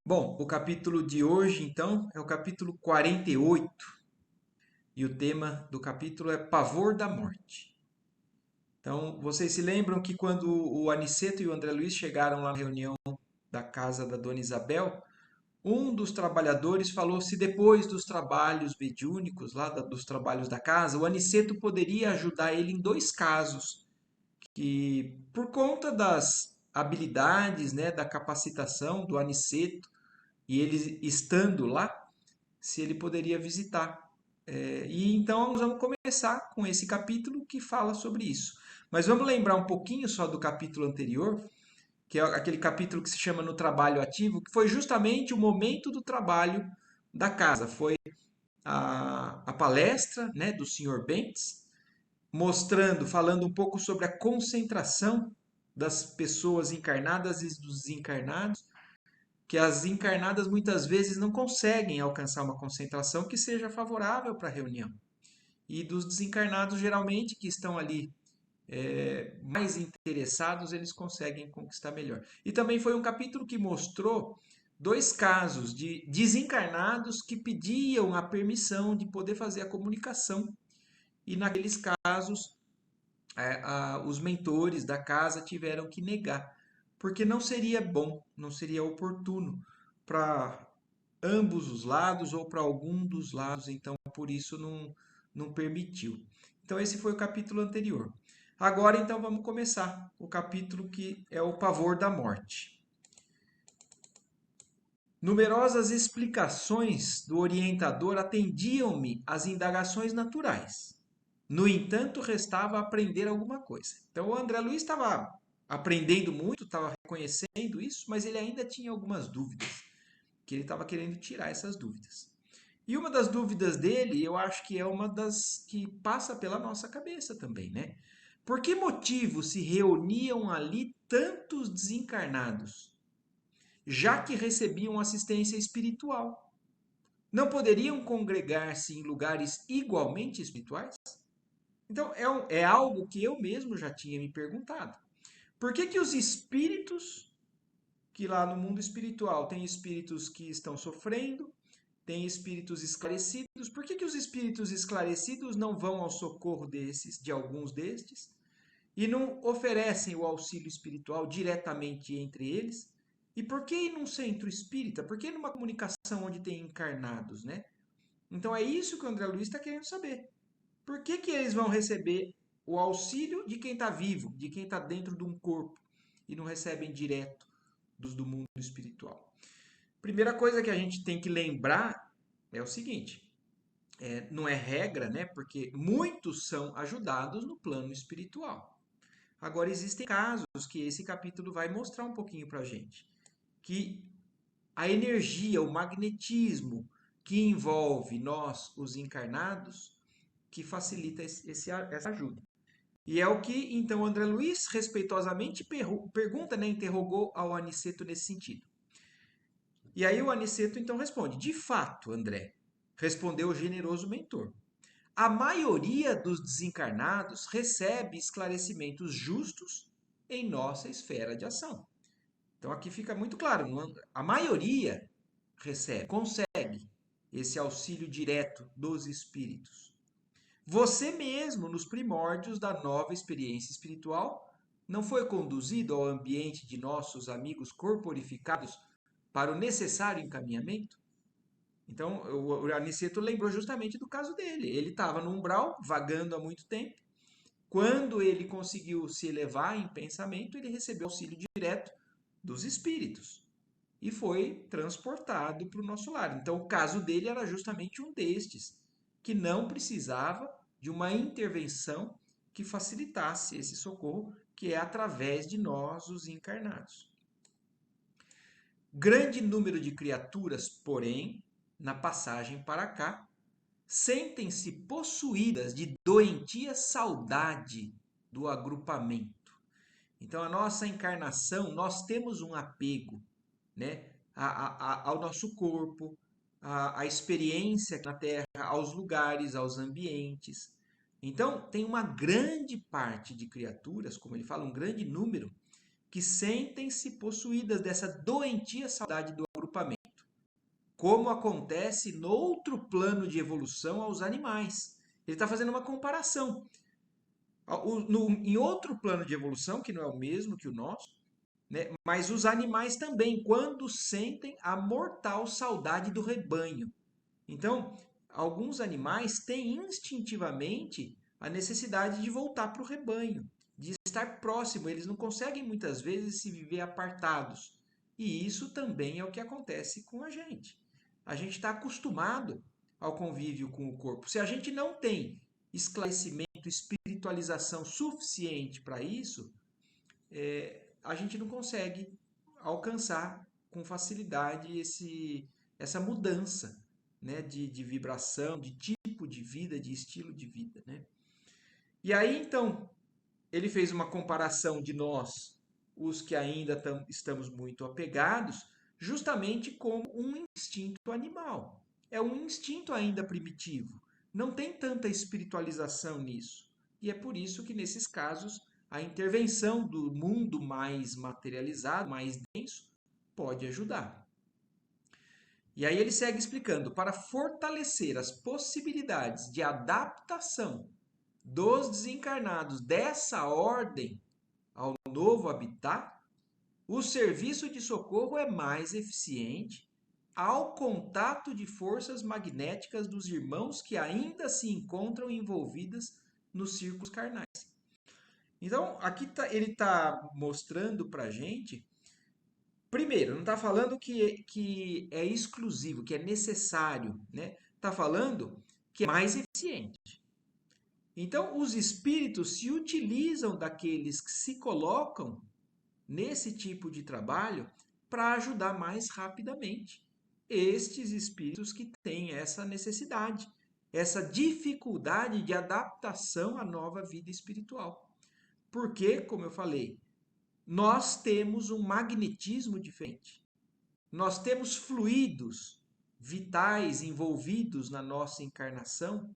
Bom, o capítulo de hoje, então, é o capítulo 48 e o tema do capítulo é Pavor da Morte. Então, vocês se lembram que quando o Aniceto e o André Luiz chegaram lá na reunião da casa da Dona Isabel, um dos trabalhadores falou se depois dos trabalhos mediúnicos, dos trabalhos da casa, o Aniceto poderia ajudar ele em dois casos, que por conta das habilidades, né, da capacitação do Aniceto, e ele estando lá, se ele poderia visitar. E então nós vamos começar com esse capítulo que fala sobre isso. Mas vamos lembrar um pouquinho só do capítulo anterior, que é aquele capítulo que se chama No Trabalho Ativo, que foi justamente o momento do trabalho da casa. Foi a palestra, né, do Sr. Bentes, mostrando, falando um pouco sobre a concentração das pessoas encarnadas e dos desencarnados, que as encarnadas muitas vezes não conseguem alcançar uma concentração que seja favorável para a reunião. E dos desencarnados, geralmente, que estão ali mais interessados, eles conseguem conquistar melhor. E também foi um capítulo que mostrou dois casos de desencarnados que pediam a permissão de poder fazer a comunicação. E naqueles casos, os mentores da casa tiveram que negar, porque não seria bom, não seria oportuno para ambos os lados ou para algum dos lados, então por isso não permitiu. Então esse foi o capítulo anterior. Agora então vamos começar o capítulo que é o pavor da morte. Numerosas explicações do orientador atendiam-me às indagações naturais. No entanto, restava aprender alguma coisa. Então, o André Luiz estava aprendendo muito, estava reconhecendo isso, mas ele ainda tinha algumas dúvidas, que ele estava querendo tirar essas dúvidas. E uma das dúvidas dele, eu acho que é uma das que passa pela nossa cabeça também, né? Por que motivo se reuniam ali tantos desencarnados, já que recebiam assistência espiritual? Não poderiam congregar-se em lugares igualmente espirituais? Então, é algo que eu mesmo já tinha me perguntado. Por que que os espíritos, que lá no mundo espiritual tem espíritos que estão sofrendo, tem espíritos esclarecidos, por que que os espíritos esclarecidos não vão ao socorro de alguns destes, e não oferecem o auxílio espiritual diretamente entre eles? E por que ir num centro espírita? Por que numa comunicação onde tem encarnados, né? Então é isso que o André Luiz está querendo saber. Por que que eles vão receber o auxílio de quem está vivo, de quem está dentro de um corpo, e não recebem direto dos do mundo espiritual? Primeira coisa que a gente tem que lembrar é o seguinte: não é regra, né? Porque muitos são ajudados no plano espiritual. Agora, existem casos que esse capítulo vai mostrar um pouquinho para a gente, que a energia, o magnetismo que envolve nós, os encarnados, que facilita essa ajuda. E é o que, então, André Luiz respeitosamente pergunta, né, interrogou ao Aniceto nesse sentido. E aí o Aniceto, então, responde: de fato, André, respondeu o generoso mentor, a maioria dos desencarnados recebe esclarecimentos justos em nossa esfera de ação. Então aqui fica muito claro, a maioria recebe, consegue esse auxílio direto dos espíritos. Você mesmo, nos primórdios da nova experiência espiritual, não foi conduzido ao ambiente de nossos amigos corporificados para o necessário encaminhamento? Então, o Aniceto lembrou justamente do caso dele. Ele estava no umbral, vagando há muito tempo. Quando ele conseguiu se elevar em pensamento, ele recebeu auxílio direto dos espíritos e foi transportado para o nosso lar. Então, o caso dele era justamente um destes, que não precisava de uma intervenção que facilitasse esse socorro, que é através de nós, os encarnados. Grande número de criaturas, porém, na passagem para cá, sentem-se possuídas de doentia saudade do agrupamento. Então, a nossa encarnação, nós temos um apego, né, ao nosso corpo, à experiência na Terra, aos lugares, aos ambientes. Então, tem uma grande parte de criaturas, como ele fala, um grande número, que sentem-se possuídas dessa doentia saudade do agrupamento. como acontece no outro plano de evolução aos animais. Ele está fazendo uma comparação. Em outro plano de evolução, que não é o mesmo que o nosso, né? Mas os animais também, quando sentem a mortal saudade do rebanho. Então, alguns animais têm instintivamente a necessidade de voltar para o rebanho, de estar próximo. Eles não conseguem muitas vezes se viver apartados. E isso também é o que acontece com a gente. A gente está acostumado ao convívio com o corpo. Se a gente não tem esclarecimento, espiritualização suficiente para isso, a gente não consegue alcançar com facilidade essa mudança, né, de vibração, de tipo de vida, de estilo de vida, né? E aí, então, ele fez uma comparação de nós, os que ainda estamos muito apegados, justamente como um instinto animal. É um instinto ainda primitivo. Não tem tanta espiritualização nisso. E é por isso que, nesses casos, a intervenção do mundo mais materializado, mais denso, pode ajudar. E aí ele segue explicando: para fortalecer as possibilidades de adaptação dos desencarnados dessa ordem ao novo habitat, o serviço de socorro é mais eficiente ao contato de forças magnéticas dos irmãos que ainda se encontram envolvidas nos círculos carnais. Então, aqui ele está mostrando para a gente. Primeiro, não está falando que é exclusivo, que é necessário, né? Está falando que é mais eficiente. Então, os espíritos se utilizam daqueles que se colocam nesse tipo de trabalho para ajudar mais rapidamente estes espíritos que têm essa necessidade, essa dificuldade de adaptação à nova vida espiritual. Porque, como eu falei, nós temos um magnetismo diferente. Nós temos fluidos vitais envolvidos na nossa encarnação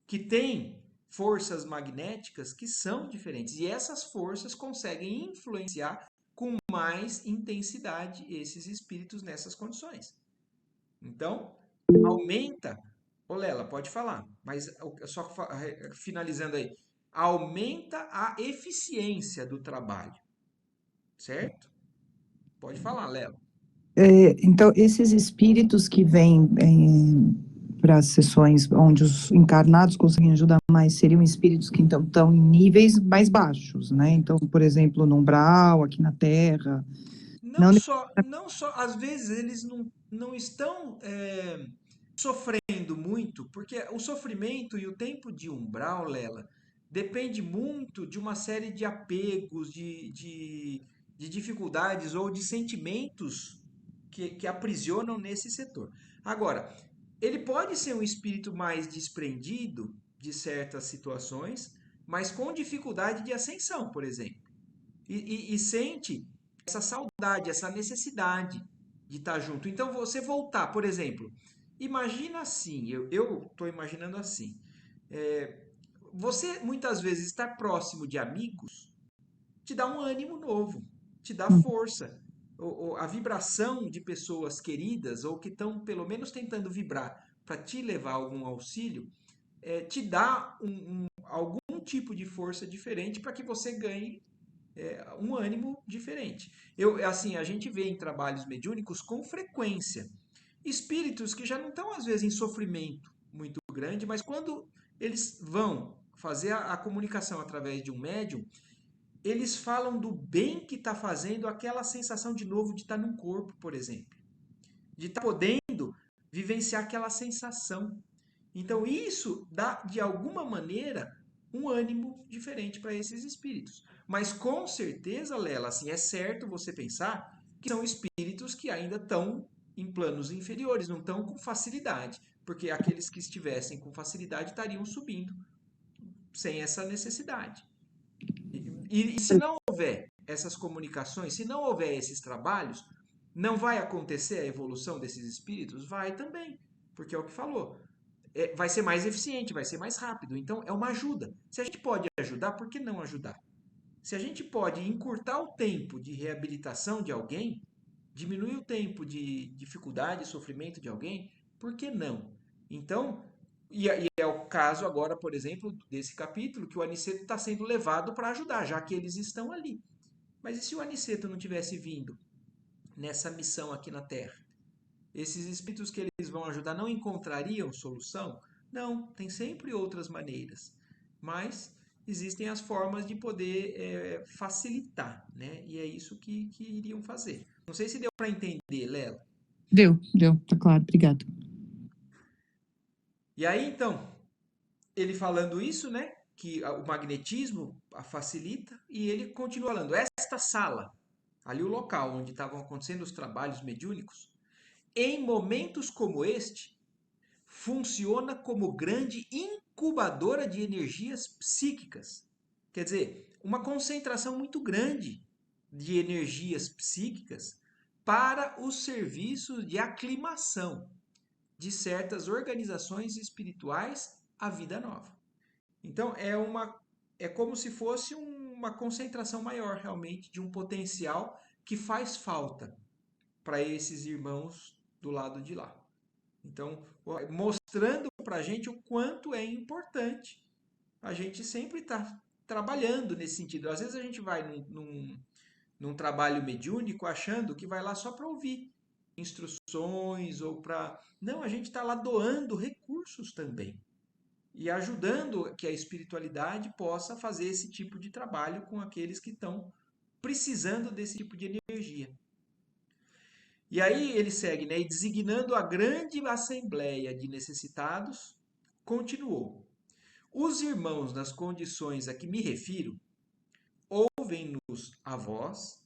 que têm forças magnéticas que são diferentes. E essas forças conseguem influenciar com mais intensidade esses espíritos nessas condições. Então, aumenta. Ô Lela, pode falar, mas só finalizando aí. Aumenta a eficiência do trabalho, certo? Pode falar, Lela. Então, esses espíritos que vêm para as sessões onde os encarnados conseguem ajudar mais seriam espíritos que então estão em níveis mais baixos, né? Então, por exemplo, no umbral, aqui na Terra. Não Não, só, não só, às vezes eles não estão sofrendo muito, porque o sofrimento e o tempo de umbral, Lela, depende muito de uma série de apegos, de dificuldades ou de sentimentos que aprisionam nesse setor. Agora, ele pode ser um espírito mais desprendido de certas situações, mas com dificuldade de ascensão, por exemplo. E sente essa saudade, essa necessidade de estar junto. Então, você voltar, por exemplo, imagina assim, eu estou imaginando assim, é, você muitas vezes estar próximo de amigos te dá um ânimo novo, te dá força. A vibração de pessoas queridas ou que estão pelo menos tentando vibrar para te levar algum auxílio, te dá algum tipo de força diferente para que você ganhe um ânimo diferente. Assim, a gente vê em trabalhos mediúnicos com frequência espíritos que já não estão às vezes em sofrimento muito grande, mas quando eles vão fazer a comunicação através de um médium, eles falam do bem que está fazendo aquela sensação de novo de estar num corpo, por exemplo, de estar podendo vivenciar aquela sensação. Então isso dá de alguma maneira um ânimo diferente para esses espíritos. Mas com certeza, Lela, assim, é certo você pensar que são espíritos que ainda estão em planos inferiores, não estão com facilidade, porque aqueles que estivessem com facilidade estariam subindo sem essa necessidade. E se não houver essas comunicações, se não houver esses trabalhos, não vai acontecer a evolução desses espíritos? Vai também, porque é o que falou. Vai ser mais eficiente, vai ser mais rápido. Então, é uma ajuda. Se a gente pode ajudar, por que não ajudar? Se a gente pode encurtar o tempo de reabilitação de alguém, diminui o tempo de dificuldade e sofrimento de alguém, por que não? Então, e é o caso agora, por exemplo, desse capítulo, que o Aniceto está sendo levado para ajudar, já que eles estão ali. Mas e se o Aniceto não tivesse vindo nessa missão aqui na Terra? Esses espíritos que eles vão ajudar não encontrariam solução? Não, tem sempre outras maneiras. Mas existem as formas de poder facilitar, né? E é isso que iriam fazer. Não sei se deu para entender, Lela. Deu, tá claro, obrigado. E aí, então, ele falando isso, né? Que o magnetismo a facilita, e ele continua falando: esta sala, ali o local onde estavam acontecendo os trabalhos mediúnicos, em momentos como este, funciona como grande incubadora de energias psíquicas. Quer dizer, uma concentração muito grande de energias psíquicas para os serviços de aclimação de certas organizações espirituais à vida nova. Então é como se fosse uma concentração maior realmente de um potencial que faz falta para esses irmãos do lado de lá. Então, mostrando para a gente o quanto é importante a gente sempre estar trabalhando nesse sentido. Às vezes a gente vai num trabalho mediúnico achando que vai lá só para ouvir instruções ou para. Não, a gente está lá doando recursos também e ajudando que a espiritualidade possa fazer esse tipo de trabalho com aqueles que estão precisando desse tipo de energia. E aí ele segue, né? E designando a grande assembleia de necessitados, continuou: os irmãos nas condições a que me refiro ouvem-nos a voz,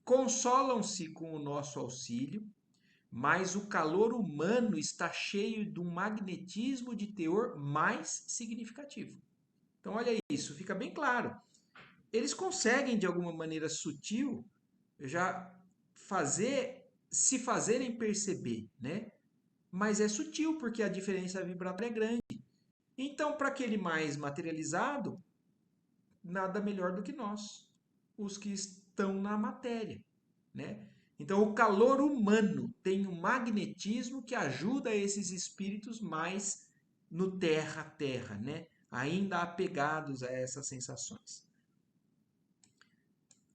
consolam-se com o nosso auxílio, mas o calor humano está cheio de um magnetismo de teor mais significativo. Então, olha isso, fica bem claro. Eles conseguem, de alguma maneira sutil, já se fazerem perceber, né? Mas é sutil, porque a diferença vibratória é grande. Então, para aquele mais materializado, nada melhor do que nós, os que estão na matéria, né? Então, o calor humano tem um magnetismo que ajuda esses espíritos mais no terra-terra, né? Ainda apegados a essas sensações.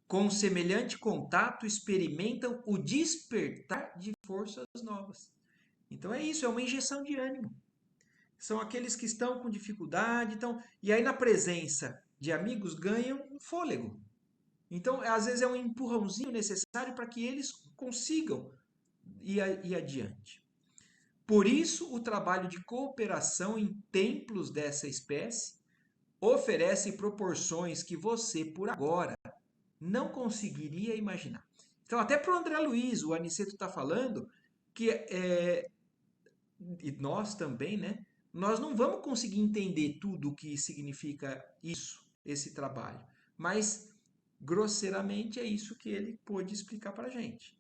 Com semelhante contato, experimentam o despertar de forças novas. Então é isso, é uma injeção de ânimo. São aqueles que estão com dificuldade, então, e aí na presença de amigos ganham um fôlego. Então, às vezes é um empurrãozinho necessário para que eles consigam ir adiante. Por isso, o trabalho de cooperação em templos dessa espécie oferece proporções que você, por agora, não conseguiria imaginar. Então, até para o André Luiz, o Aniceto está falando que e nós também, né? Nós não vamos conseguir entender tudo o que significa isso, esse trabalho. Mas, grosseiramente, é isso que ele pôde explicar para a gente.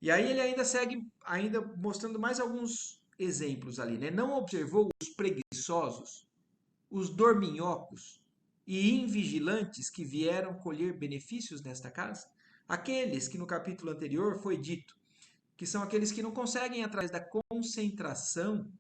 E aí ele ainda segue, ainda mostrando mais alguns exemplos ali, né? Não observou os preguiçosos, os dorminhocos e invigilantes que vieram colher benefícios nesta casa? Aqueles que no capítulo anterior foi dito que são aqueles que não conseguem, através da concentração,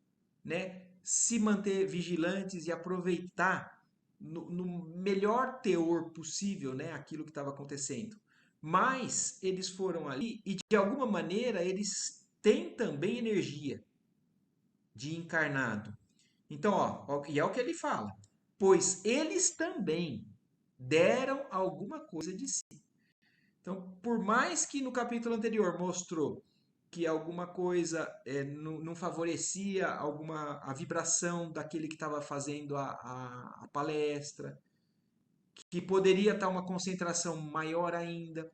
né, se manter vigilantes e aproveitar no melhor teor possível, né, aquilo que estava acontecendo. Mas eles foram ali e, de alguma maneira, eles têm também energia de encarnado. Então, ó, e é o que ele fala. Pois eles também deram alguma coisa de si. Então, por mais que no capítulo anterior mostrou que alguma coisa não favorecia a vibração daquele que estava fazendo a palestra, que poderia estar uma concentração maior ainda,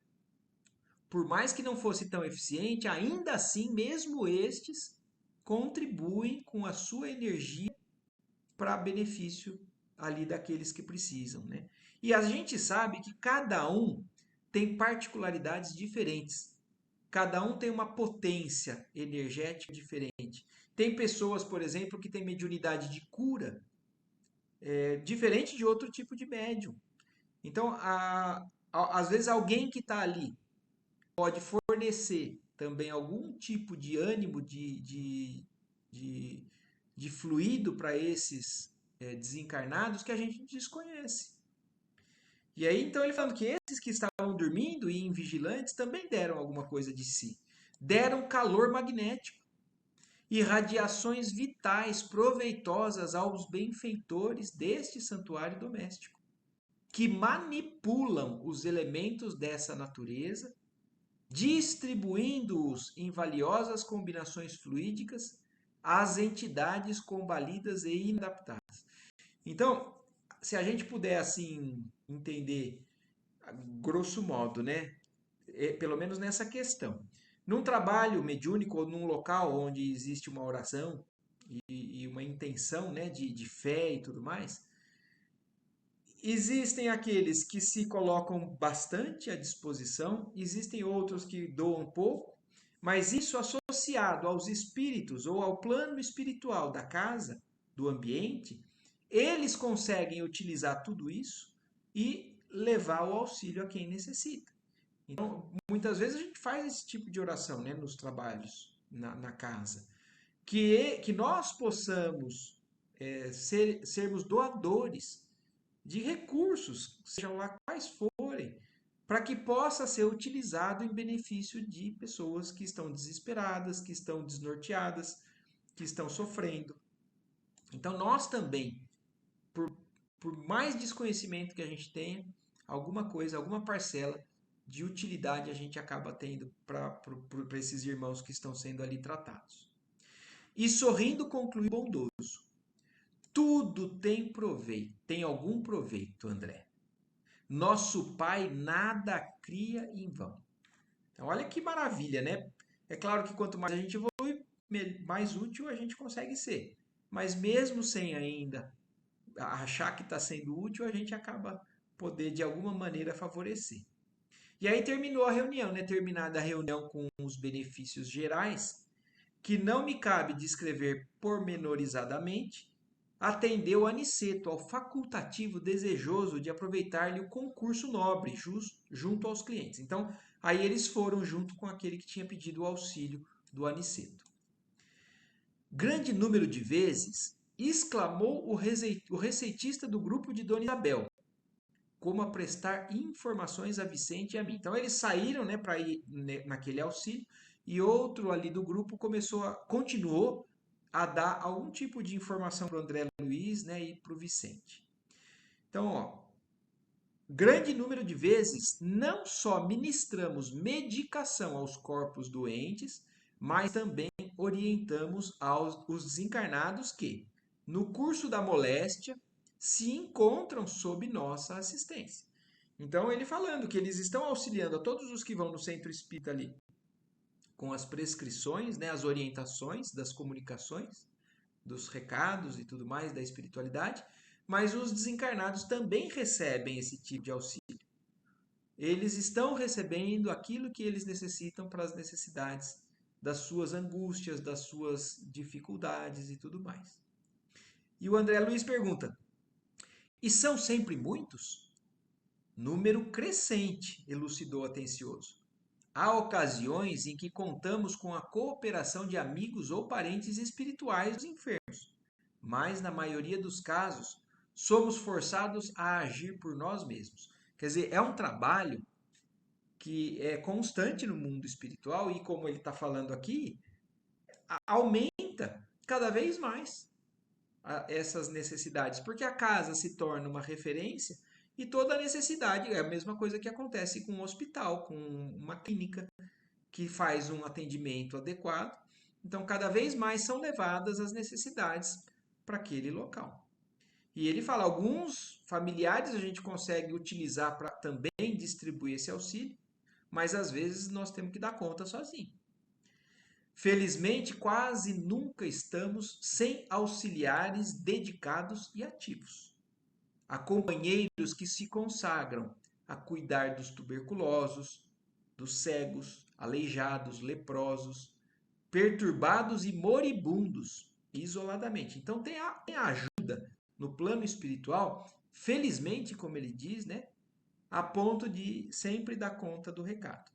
por mais que não fosse tão eficiente, ainda assim, mesmo estes contribuem com a sua energia para benefício ali daqueles que precisam, né? E a gente sabe que cada um tem particularidades diferentes. Cada um tem uma potência energética diferente. Tem pessoas, por exemplo, que têm mediunidade de cura, diferente de outro tipo de médium. Então, às vezes, alguém que está ali pode fornecer fornecer também algum tipo de ânimo, de, de fluido para esses desencarnados que a gente desconhece. E aí, então, ele falando que esses que estavam dormindo e invigilantes também deram alguma coisa de si. Deram calor magnético e radiações vitais proveitosas aos benfeitores deste santuário doméstico, que manipulam os elementos dessa natureza, distribuindo-os em valiosas combinações fluídicas às entidades combalidas e inadaptadas. Então, se a gente puder assim entender grosso modo, né, pelo menos nessa questão, num trabalho mediúnico ou num local onde existe uma oração e uma intenção, né, de fé e tudo mais, existem aqueles que se colocam bastante à disposição, existem outros que doam pouco, mas isso associado aos espíritos ou ao plano espiritual da casa, do ambiente, eles conseguem utilizar tudo isso e levar o auxílio a quem necessita. Então, muitas vezes a gente faz esse tipo de oração, né, nos trabalhos, na casa. Que nós possamos sermos doadores de recursos, sejam lá quais forem, para que possa ser utilizado em benefício de pessoas que estão desesperadas, que estão desnorteadas, que estão sofrendo. Então, nós também, por mais desconhecimento que a gente tenha, alguma coisa, alguma parcela de utilidade a gente acaba tendo para esses irmãos que estão sendo ali tratados. E sorrindo conclui bondoso. Tudo tem proveito, tem algum proveito, André. Nosso Pai nada cria em vão. Então, olha que maravilha, né? É claro que quanto mais a gente evolui, mais útil a gente consegue ser. Mas mesmo sem ainda achar que está sendo útil, a gente acaba poder de alguma maneira favorecer. E aí terminou a reunião, né? Terminada a reunião com os benefícios gerais, que não me cabe descrever pormenorizadamente, atendeu Aniceto ao facultativo desejoso de aproveitar-lhe o concurso nobre junto aos clientes. Então, aí eles foram junto com aquele que tinha pedido o auxílio do Aniceto. Grande número de vezes, exclamou o receitista do grupo de Dona Isabel, como a prestar informações a Vicente e a mim. Então eles saíram, né, para ir naquele auxílio e outro ali do grupo continuou a dar algum tipo de informação para o André Luiz, né, e para o Vicente. Então, ó, grande número de vezes não só ministramos medicação aos corpos doentes, mas também orientamos os desencarnados que, no curso da moléstia, se encontram sob nossa assistência. Então, ele falando que eles estão auxiliando a todos os que vão no centro espírita ali com as prescrições, né, as orientações das comunicações, dos recados e tudo mais da espiritualidade, mas os desencarnados também recebem esse tipo de auxílio. Eles estão recebendo aquilo que eles necessitam para as necessidades das suas angústias, das suas dificuldades e tudo mais. E o André Luiz pergunta: e são sempre muitos? Número crescente, elucidou atencioso. Há ocasiões em que contamos com a cooperação de amigos ou parentes espirituais dos enfermos, mas na maioria dos casos somos forçados a agir por nós mesmos. Quer dizer, é um trabalho que é constante no mundo espiritual e, como ele está falando aqui, aumenta cada vez mais essas necessidades, porque a casa se torna uma referência e toda necessidade é a mesma coisa que acontece com um hospital, com uma clínica que faz um atendimento adequado. Então, cada vez mais são levadas as necessidades para aquele local. E ele fala, alguns familiares a gente consegue utilizar para também distribuir esse auxílio, mas às vezes nós temos que dar conta sozinho. Felizmente, quase nunca estamos sem auxiliares dedicados e ativos. Há companheiros que se consagram a cuidar dos tuberculosos, dos cegos, aleijados, leprosos, perturbados e moribundos, isoladamente. Então tem a ajuda no plano espiritual, felizmente, como ele diz, né, a ponto de sempre dar conta do recado.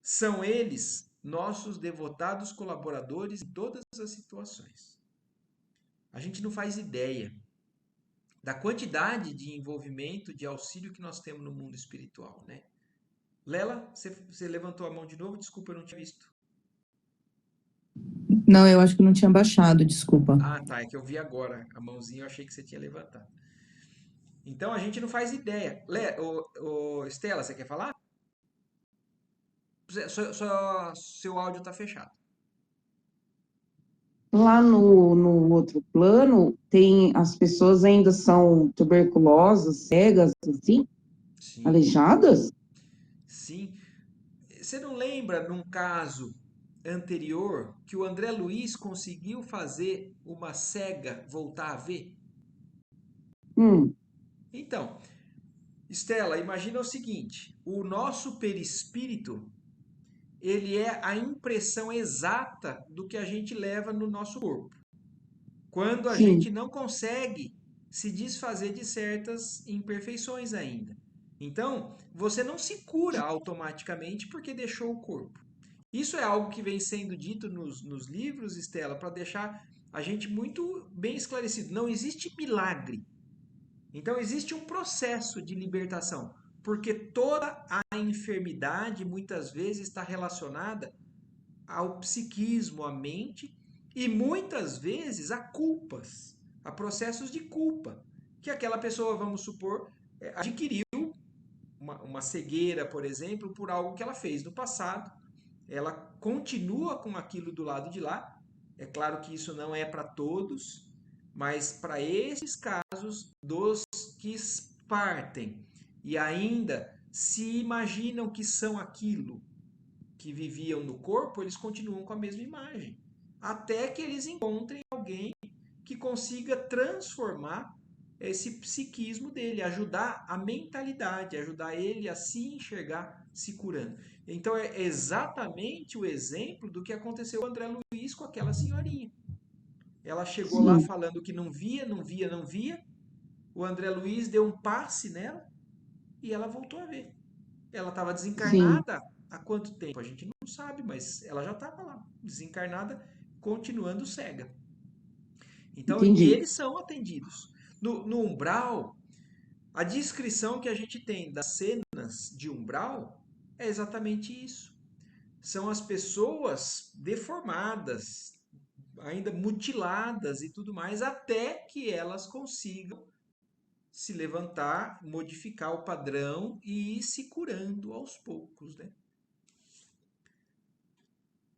São eles nossos devotados colaboradores em todas as situações. A gente não faz ideia da quantidade de envolvimento, de auxílio que nós temos no mundo espiritual, né? Lela, você levantou a mão de novo? Desculpa, eu não tinha visto. Não, eu acho que não tinha baixado, desculpa. Ah, tá, é que eu vi agora a mãozinha, eu achei que você tinha levantado. Então a gente não faz ideia. Estela, você quer falar? Seu áudio está fechado. Lá no outro plano, tem as pessoas ainda são tuberculosas, cegas, assim, Sim, aleijadas? sim. Você não lembra num caso anterior que o André Luiz conseguiu fazer uma cega voltar a ver? Hum, Então, Estela, imagina o seguinte: o nosso perispírito, ele é a impressão exata do que a gente leva no nosso corpo. Quando a sim, gente não consegue se desfazer de certas imperfeições ainda. Então, você não se cura automaticamente porque deixou o corpo. Isso é algo que vem sendo dito nos livros, Estela, para deixar a gente muito bem esclarecido. Não existe milagre. Então, existe um processo de libertação, porque toda a enfermidade muitas vezes está relacionada ao psiquismo, à mente, e muitas vezes a culpas, a processos de culpa, que aquela pessoa, vamos supor, adquiriu uma cegueira, por exemplo, por algo que ela fez no passado. Ela continua com aquilo do lado de lá. É claro que isso não é para todos, mas para esses casos dos que partem e ainda se imaginam que são aquilo que viviam no corpo, eles continuam com a mesma imagem. Até que eles encontrem alguém que consiga transformar esse psiquismo dele, ajudar a mentalidade, ajudar ele a se enxergar se curando. Então é exatamente o exemplo do que aconteceu com o André Luiz com aquela senhorinha. Ela chegou lá sim, falando que não via, não via, não via. O André Luiz deu um passe nela e ela voltou a ver. Ela estava sim, desencarnada há quanto tempo? A gente não sabe, mas ela já estava lá, desencarnada, continuando cega. Então, e entendi. eles são atendidos. No umbral, a descrição que a gente tem das cenas de umbral é exatamente isso. São as pessoas deformadas, ainda mutiladas e tudo mais, até que elas consigam se levantar, modificar o padrão e ir se curando aos poucos, né?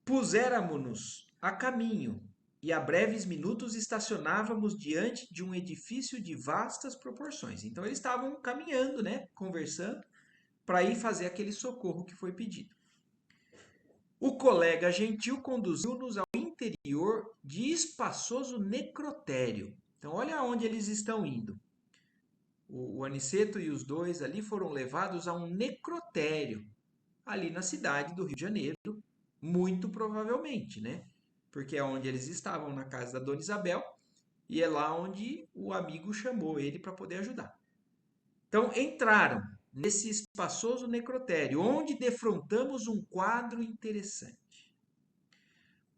Puséramo-nos a caminho, e a breves minutos estacionávamos diante de um edifício de vastas proporções. Então eles estavam caminhando, né, conversando, para ir fazer aquele socorro que foi pedido. O colega gentil conduziu-nos ao interior de espaçoso necrotério. Então olha aonde eles estão indo. O Aniceto e os dois ali foram levados a um necrotério, ali na cidade do Rio de Janeiro, muito provavelmente, né? Porque é onde eles estavam, na casa da Dona Isabel, e é lá onde o amigo chamou ele para poder ajudar. Então entraram nesse espaçoso necrotério, onde defrontamos um quadro interessante.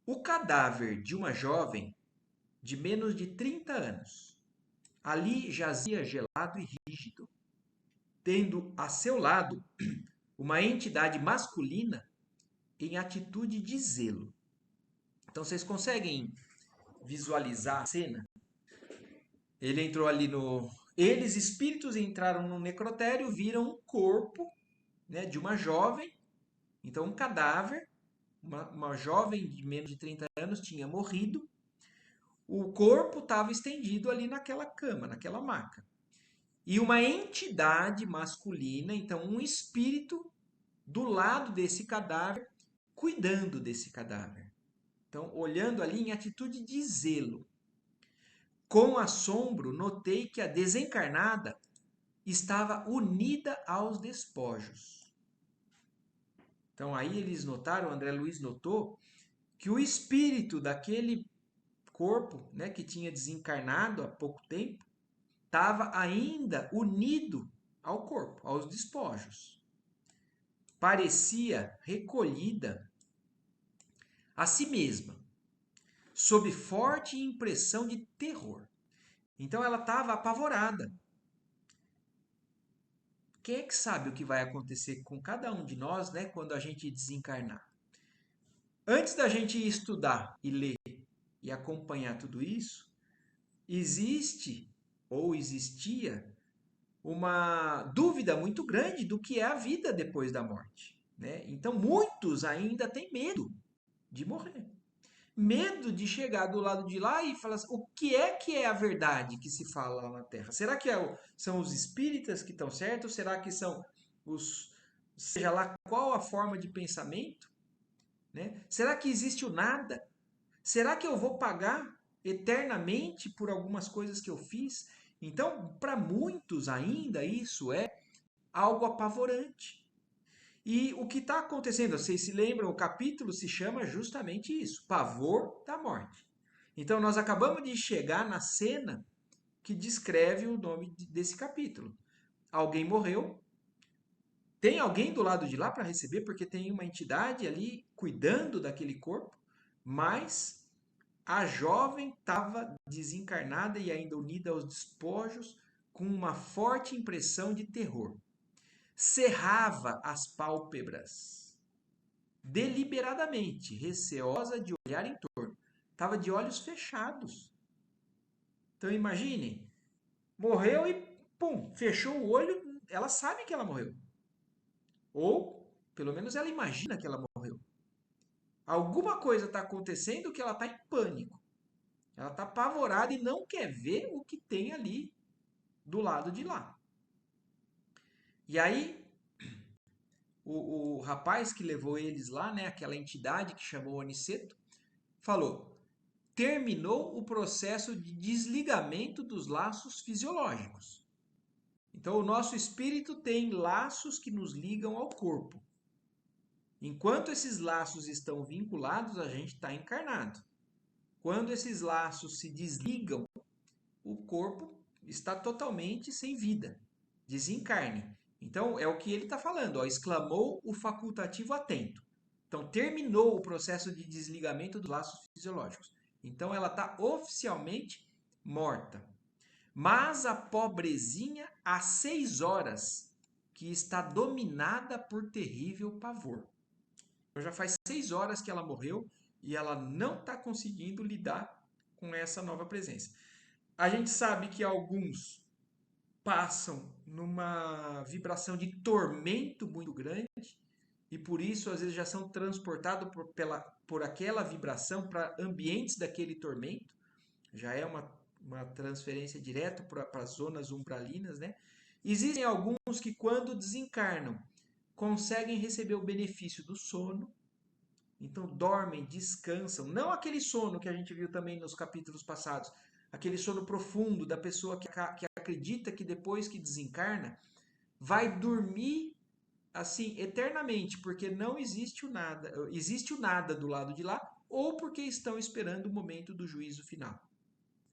O cadáver de uma jovem de menos de 30 anos ali jazia gelado e rígido, tendo a seu lado uma entidade masculina em atitude de zelo. Então vocês conseguem visualizar a cena? Ele entrou ali no. Eles, espíritos, entraram no necrotério, viram um corpo, né, de uma jovem, então um cadáver, uma jovem de menos de 30 anos tinha morrido, o corpo estava estendido ali naquela cama, naquela maca. E uma entidade masculina, então um espírito, do lado desse cadáver, cuidando desse cadáver. Então, olhando ali em atitude de zelo. Com assombro, notei que a desencarnada estava unida aos despojos. Então, aí eles notaram, o André Luiz notou, que o espírito daquele corpo, né, que tinha desencarnado há pouco tempo, estava ainda unido ao corpo, aos despojos. parecia recolhida a si mesma, sob forte impressão de terror. Então ela estava apavorada. Quem é que sabe o que vai acontecer com cada um de nós, né, quando a gente desencarnar? Antes da gente estudar e ler e acompanhar tudo isso, existe ou existia uma dúvida muito grande do que é a vida depois da morte, né? Então muitos ainda têm medo de morrer. Medo de chegar do lado de lá e falar assim, o que é a verdade que se fala lá na Terra? Será que são os espíritas que estão certos? Será que são os, seja lá qual a forma de pensamento, né? Será que existe o nada? Será que eu vou pagar eternamente por algumas coisas que eu fiz? Então, para muitos ainda isso é algo apavorante. E o que está acontecendo, vocês se lembram, o capítulo se chama justamente isso, pavor da morte. Então nós acabamos de chegar na cena que descreve o nome desse capítulo. Alguém morreu, tem alguém do lado de lá para receber, porque tem uma entidade ali cuidando daquele corpo, mas a jovem estava desencarnada e ainda unida aos despojos, com uma forte impressão de terror. Cerrava as pálpebras, deliberadamente, receosa de olhar em torno. Estava de olhos fechados. Então imaginem, morreu e pum, fechou o olho, ela sabe que ela morreu. Ou, pelo menos ela imagina que ela morreu. Alguma coisa está acontecendo que ela está em pânico. Ela está apavorada e não quer ver o que tem ali do lado de lá. E aí, o rapaz que levou eles lá, né, aquela entidade que chamou o Aniceto, falou: terminou o processo de desligamento dos laços fisiológicos. Então, o nosso espírito tem laços que nos ligam ao corpo. Enquanto esses laços estão vinculados, a gente está encarnado. Quando esses laços se desligam, o corpo está totalmente sem vida, desencarne. Então, é o que ele está falando, ó, exclamou o facultativo atento. Então, terminou o processo de desligamento dos laços fisiológicos. Então, ela está oficialmente morta. Mas a pobrezinha, há 6 horas, que está dominada por terrível pavor. Então, já faz 6 horas que ela morreu e ela não está conseguindo lidar com essa nova presença. A gente sabe que alguns passam numa vibração de tormento muito grande e por isso às vezes já são transportados por aquela vibração para ambientes daquele tormento. Já é uma transferência direto para as zonas umbralinas, né? Existem alguns que quando desencarnam conseguem receber o benefício do sono, então dormem, descansam, não aquele sono que a gente viu também nos capítulos passados, aquele sono profundo da pessoa que acredita que depois que desencarna vai dormir assim eternamente, porque não existe o nada do lado de lá, ou porque estão esperando o momento do juízo final.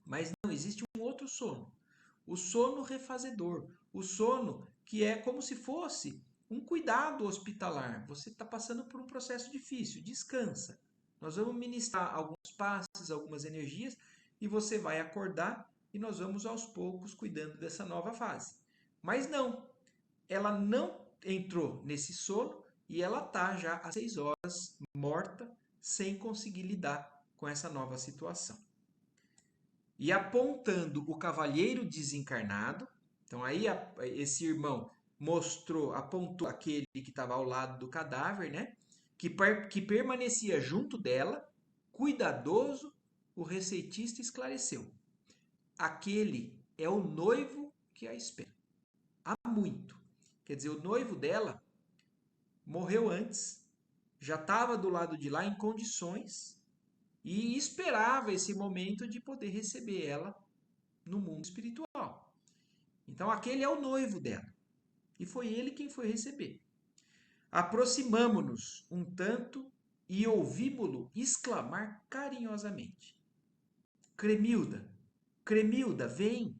Mas não existe um outro sono, o sono refazedor, o sono que é como se fosse um cuidado hospitalar. Você está passando por um processo difícil, descansa. Nós vamos ministrar alguns passes, algumas energias e você vai acordar e nós vamos aos poucos cuidando dessa nova fase. Mas não, ela não entrou nesse sono e ela está já há 6 horas morta, sem conseguir lidar com essa nova situação. E apontando o cavalheiro desencarnado, então aí esse irmão mostrou, apontou aquele que estava ao lado do cadáver, né? Que permanecia junto dela, cuidadoso, o receitista esclareceu. Aquele é o noivo que a espera. Há muito. Quer dizer, o noivo dela morreu antes, já estava do lado de lá em condições e esperava esse momento de poder receber ela no mundo espiritual. Então aquele é o noivo dela. E foi ele quem foi receber. Aproximamo-nos um tanto e ouvimo-lo exclamar carinhosamente: Cremilda, Cremilda, vem!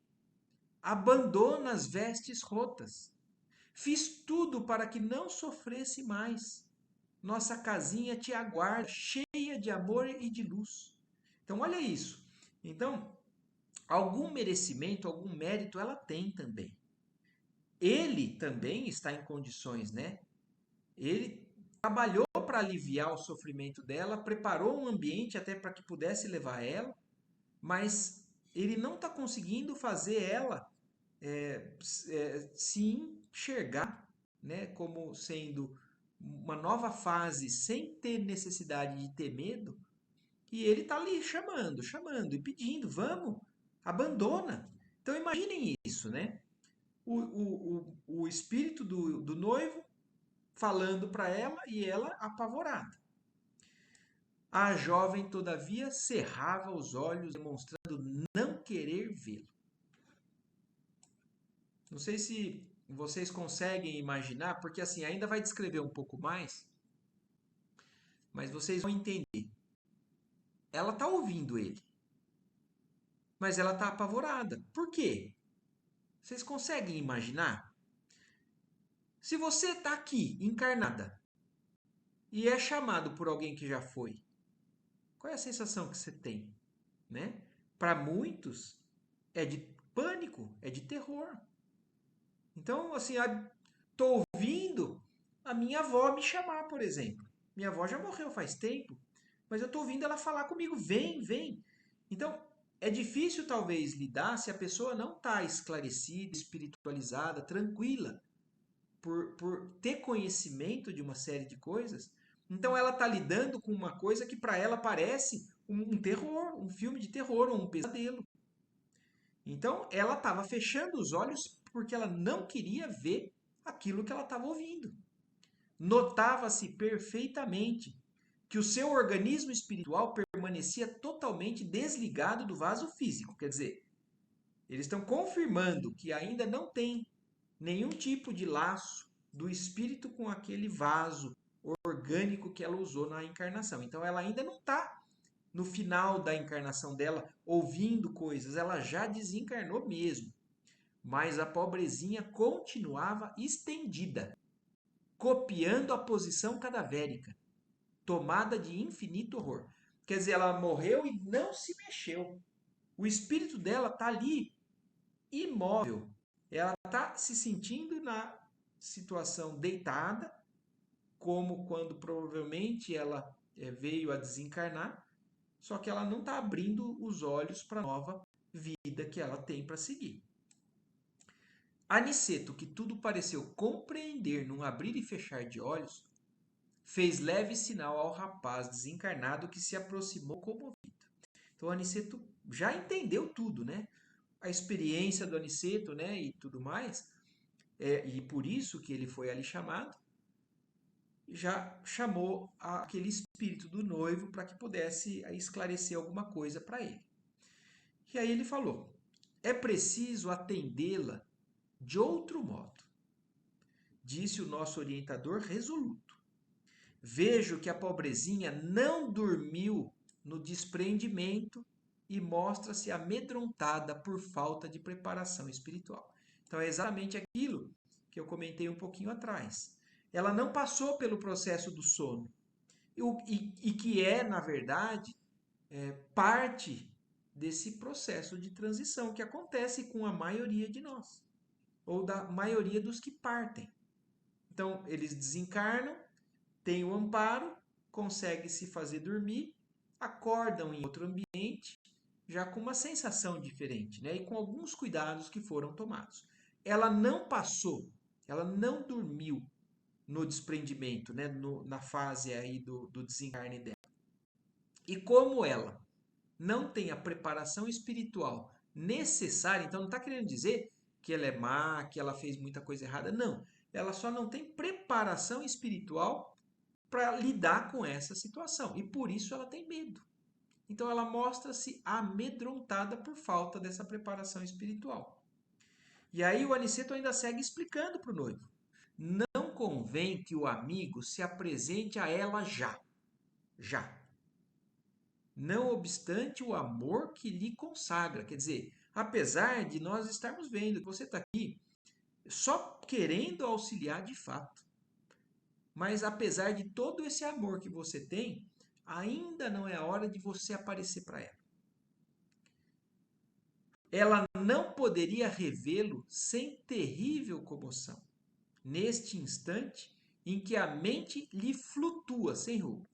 Abandona as vestes rotas. Fiz tudo para que não sofresse mais. Nossa casinha te aguarda, cheia de amor e de luz. Então, olha isso. Então, algum merecimento, algum mérito ela tem também. Ele também está em condições, né? Ele trabalhou para aliviar o sofrimento dela, preparou um ambiente até para que pudesse levar ela, mas ele não está conseguindo fazer ela se enxergar, né, como sendo uma nova fase, sem ter necessidade de ter medo, e ele está ali chamando, chamando e pedindo, vamos, abandona. Então imaginem isso, né? O espírito do noivo falando para ela e ela apavorada. A jovem, todavia, cerrava os olhos, demonstrando não querer vê-lo. Não sei se vocês conseguem imaginar, porque assim, ainda vai descrever um pouco mais, mas vocês vão entender. Ela está ouvindo ele, mas ela está apavorada. Por quê? Vocês conseguem imaginar? Se você está aqui, encarnada, e é chamado por alguém que já foi, qual é a sensação que você tem? Né? Para muitos, é de pânico, é de terror. Então, assim, tô ouvindo a minha avó me chamar, por exemplo. Minha avó já morreu faz tempo, mas eu tô ouvindo ela falar comigo, vem, vem. Então, é difícil talvez lidar se a pessoa não está esclarecida, espiritualizada, tranquila, por ter conhecimento de uma série de coisas. Então, ela está lidando com uma coisa que para ela parece um terror, um filme de terror ou um pesadelo. Então, ela estava fechando os olhos porque ela não queria ver aquilo que ela estava ouvindo. Notava-se perfeitamente que o seu organismo espiritual permanecia totalmente desligado do vaso físico. Quer dizer, eles estão confirmando que ainda não tem nenhum tipo de laço do espírito com aquele vaso orgânico que ela usou na encarnação. Então, ela ainda não está no final da encarnação dela ouvindo coisas, ela já desencarnou mesmo. Mas a pobrezinha continuava estendida, copiando a posição cadavérica, tomada de infinito horror. Quer dizer, ela morreu e não se mexeu. O espírito dela está ali, imóvel. Ela está se sentindo na situação deitada, como quando provavelmente ela veio a desencarnar, só que ela não está abrindo os olhos para a nova vida que ela tem para seguir. Aniceto, que tudo pareceu compreender num abrir e fechar de olhos, fez leve sinal ao rapaz desencarnado que se aproximou comovido. Então, Aniceto já entendeu tudo, né? A experiência do Aniceto, né? E tudo mais. E por isso que ele foi ali chamado. Já chamou aquele espírito do noivo para que pudesse esclarecer alguma coisa para ele. E aí ele falou: é preciso atendê-la de outro modo, disse o nosso orientador resoluto. Vejo que a pobrezinha não dormiu no desprendimento e mostra-se amedrontada por falta de preparação espiritual. Então é exatamente aquilo que eu comentei um pouquinho atrás. Ela não passou pelo processo do sono, e que é, na verdade, parte desse processo de transição que acontece com a maioria de nós, ou da maioria dos que partem. Então, eles desencarnam, têm o amparo, conseguem se fazer dormir, acordam em outro ambiente, já com uma sensação diferente, né? E com alguns cuidados que foram tomados. Ela não passou, ela não dormiu no desprendimento, né? Na fase aí do desencarne dela. E como ela não tem a preparação espiritual necessária, então não está querendo dizer que ela é má, que ela fez muita coisa errada, não. Ela só não tem preparação espiritual para lidar com essa situação e por isso ela tem medo. Então ela mostra-se amedrontada por falta dessa preparação espiritual. E aí o Aniceto ainda segue explicando para o noivo: não convém que o amigo se apresente a ela já. Já. Não obstante o amor que lhe consagra. Quer dizer, apesar de nós estarmos vendo que você está aqui só querendo auxiliar de fato. Mas apesar de todo esse amor que você tem, ainda não é a hora de você aparecer para ela. Ela não poderia revê-lo sem terrível comoção, neste instante em que a mente lhe flutua sem rumo.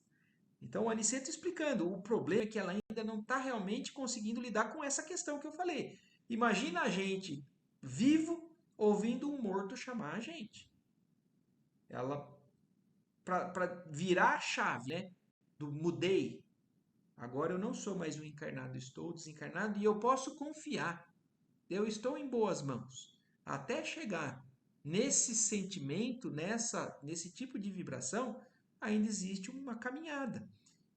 Então, o Aniceto explicando, o problema é que ela ainda não está realmente conseguindo lidar com essa questão que eu falei. Imagina a gente vivo ouvindo um morto chamar a gente. Ela, para virar a chave, né, do mudei, agora eu não sou mais um encarnado, estou desencarnado e eu posso confiar. Eu estou em boas mãos. Até chegar nesse sentimento, nesse tipo de vibração, ainda existe uma caminhada.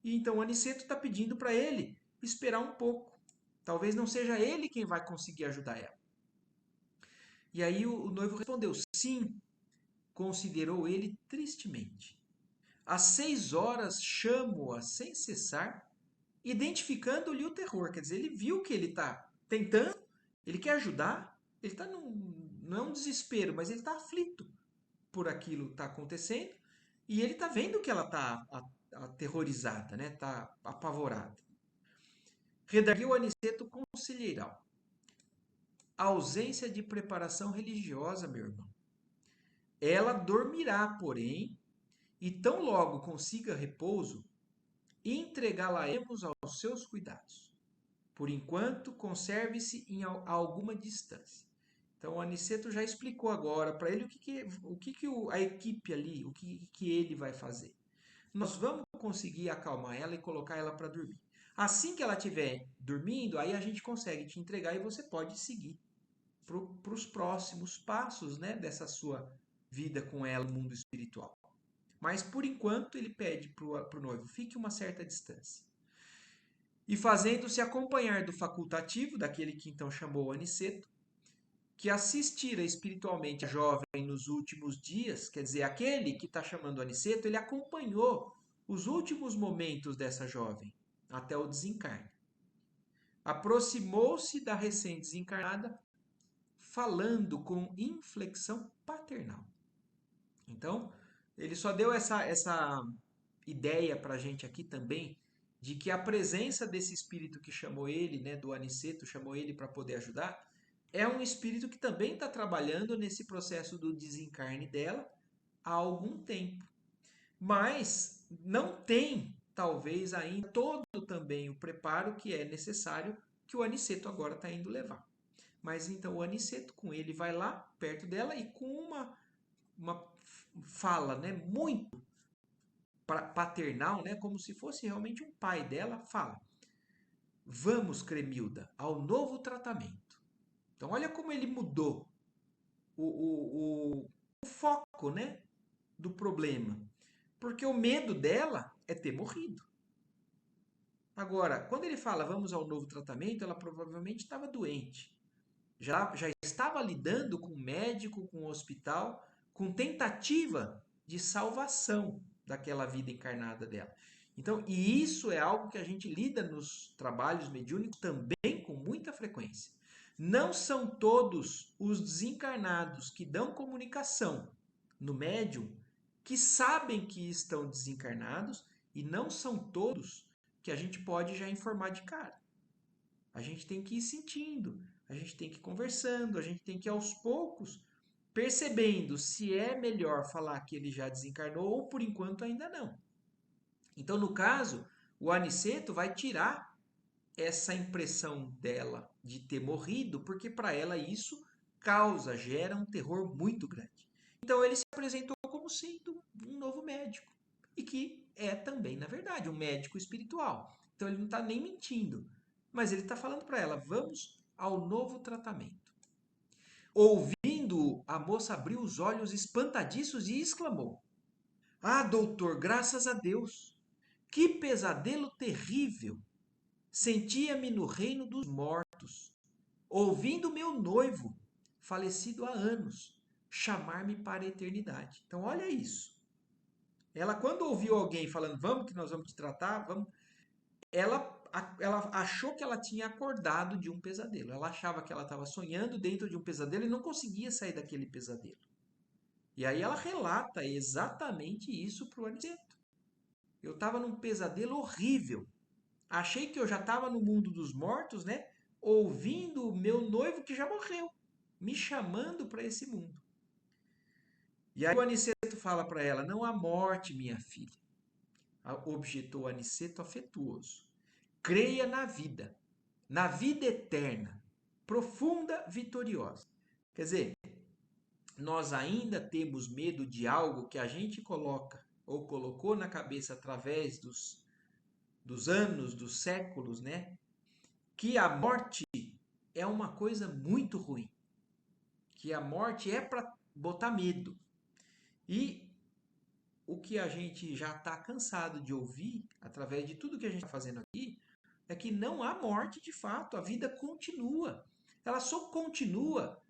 E então o Aniceto está pedindo para ele esperar um pouco. Talvez não seja ele quem vai conseguir ajudar ela. E aí o noivo respondeu: sim, considerou ele tristemente. Às 6 horas chamo-a sem cessar, identificando-lhe o terror. Quer dizer, ele viu que ele está tentando, ele quer ajudar, ele está não é um desespero, mas ele está aflito por aquilo que está acontecendo e ele está vendo que ela está aterrorizada, né? Está apavorada. Redarguiu Aniceto conselheiral. A ausência de preparação religiosa, meu irmão. Ela dormirá, porém, e tão logo consiga repouso, entregá-la-emos aos seus cuidados. Por enquanto, conserve-se em alguma distância. Então, o Aniceto já explicou agora para ele a equipe ali, o que ele vai fazer. Nós vamos conseguir acalmar ela e colocar ela para dormir. Assim que ela estiver dormindo, aí a gente consegue te entregar e você pode seguir para os próximos passos, né, dessa sua vida com ela no mundo espiritual. Mas por enquanto ele pede para o noivo, fique uma certa distância. E fazendo-se acompanhar do facultativo, daquele que então chamou Aniceto, que assistira espiritualmente a jovem nos últimos dias, quer dizer, aquele que está chamando Aniceto, ele acompanhou os últimos momentos dessa jovem, até o desencarne. Aproximou-se da recém-desencarnada, falando com inflexão paternal. Então, ele só deu essa ideia para a gente aqui também, de que a presença desse espírito que chamou ele, né, do Aniceto, chamou ele para poder ajudar, é um espírito que também está trabalhando nesse processo do desencarne dela há algum tempo. Mas não tem, talvez, ainda todo também o preparo que é necessário que o Aniceto agora está indo levar. Mas então o Aniceto com ele vai lá perto dela e com uma fala, né, muito paternal, né, como se fosse realmente um pai dela, fala: vamos, Cremilda, ao novo tratamento. Então olha como ele mudou o foco, né, do problema. Porque o medo dela é ter morrido. Agora, quando ele fala vamos ao novo tratamento, ela provavelmente estava doente. Já estava lidando com o médico, com o hospital, com tentativa de salvação daquela vida encarnada dela. Então, e isso é algo que a gente lida nos trabalhos mediúnicos também com muita frequência. Não são todos os desencarnados que dão comunicação no médium que sabem que estão desencarnados e não são todos que a gente pode já informar de cara. A gente tem que ir sentindo, a gente tem que ir conversando, a gente tem que ir aos poucos percebendo se é melhor falar que ele já desencarnou ou por enquanto ainda não. Então, no caso, o Aniceto vai tirar essa impressão dela de ter morrido, porque para ela isso gera um terror muito grande. Então, ele se apresentou como sendo um novo médico e que é também, na verdade, um médico espiritual. Então, ele não está nem mentindo, mas ele está falando para ela: vamos ao novo tratamento. Ouvindo, a moça abriu os olhos espantadiços e exclamou: ah, doutor, graças a Deus! Que pesadelo terrível! Sentia-me no reino dos mortos, ouvindo meu noivo, falecido há anos, chamar-me para a eternidade. Então, olha isso. Ela, quando ouviu alguém falando, vamos que nós vamos te tratar, vamos, ela ela achou que ela tinha acordado de um pesadelo. Ela achava que ela estava sonhando dentro de um pesadelo e não conseguia sair daquele pesadelo. E aí ela relata exatamente isso para o Aniceto. Eu estava num pesadelo horrível. Achei que eu já estava no mundo dos mortos, né? Ouvindo o meu noivo que já morreu, me chamando para esse mundo. E aí o Aniceto fala para ela: não há morte, minha filha. Objetou Aniceto afetuoso. Creia na vida eterna, profunda, vitoriosa. Quer dizer, nós ainda temos medo de algo que a gente coloca ou colocou na cabeça através dos anos, dos séculos, né? Que a morte é uma coisa muito ruim. Que a morte é para botar medo. E o que a gente já está cansado de ouvir, através de tudo que a gente está fazendo aqui, é que não há morte de fato, a vida continua. Ela só continua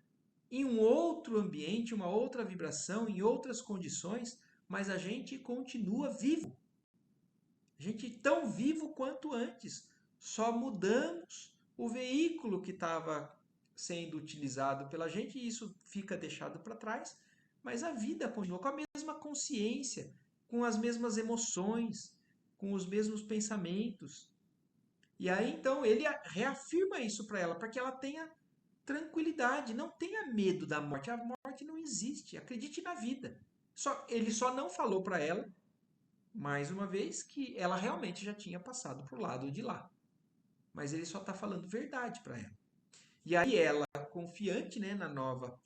em um outro ambiente, uma outra vibração, em outras condições, mas a gente continua vivo. A gente tão vivo quanto antes. Só mudamos o veículo que estava sendo utilizado pela gente e isso fica deixado para trás, mas a vida continua com a mesma consciência, com as mesmas emoções, com os mesmos pensamentos. E aí então ele reafirma isso para ela, para que ela tenha tranquilidade, não tenha medo da morte. A morte não existe, acredite na vida. Ele só não falou para ela, mais uma vez, que ela realmente já tinha passado para o lado de lá. Mas ele só está falando verdade para ela. E aí ela, confiante, né, na nova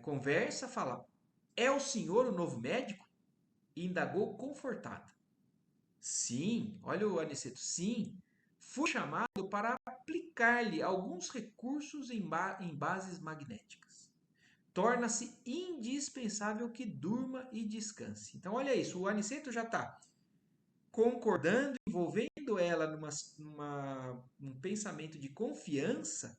conversa, fala: é o senhor o novo médico? E indagou confortada. Sim, olha o Aniceto, sim. Fui chamado para aplicar-lhe alguns recursos em bases magnéticas. Torna-se indispensável que durma e descanse. Então, olha isso, o Aniceto já está concordando, envolvendo ela num pensamento de confiança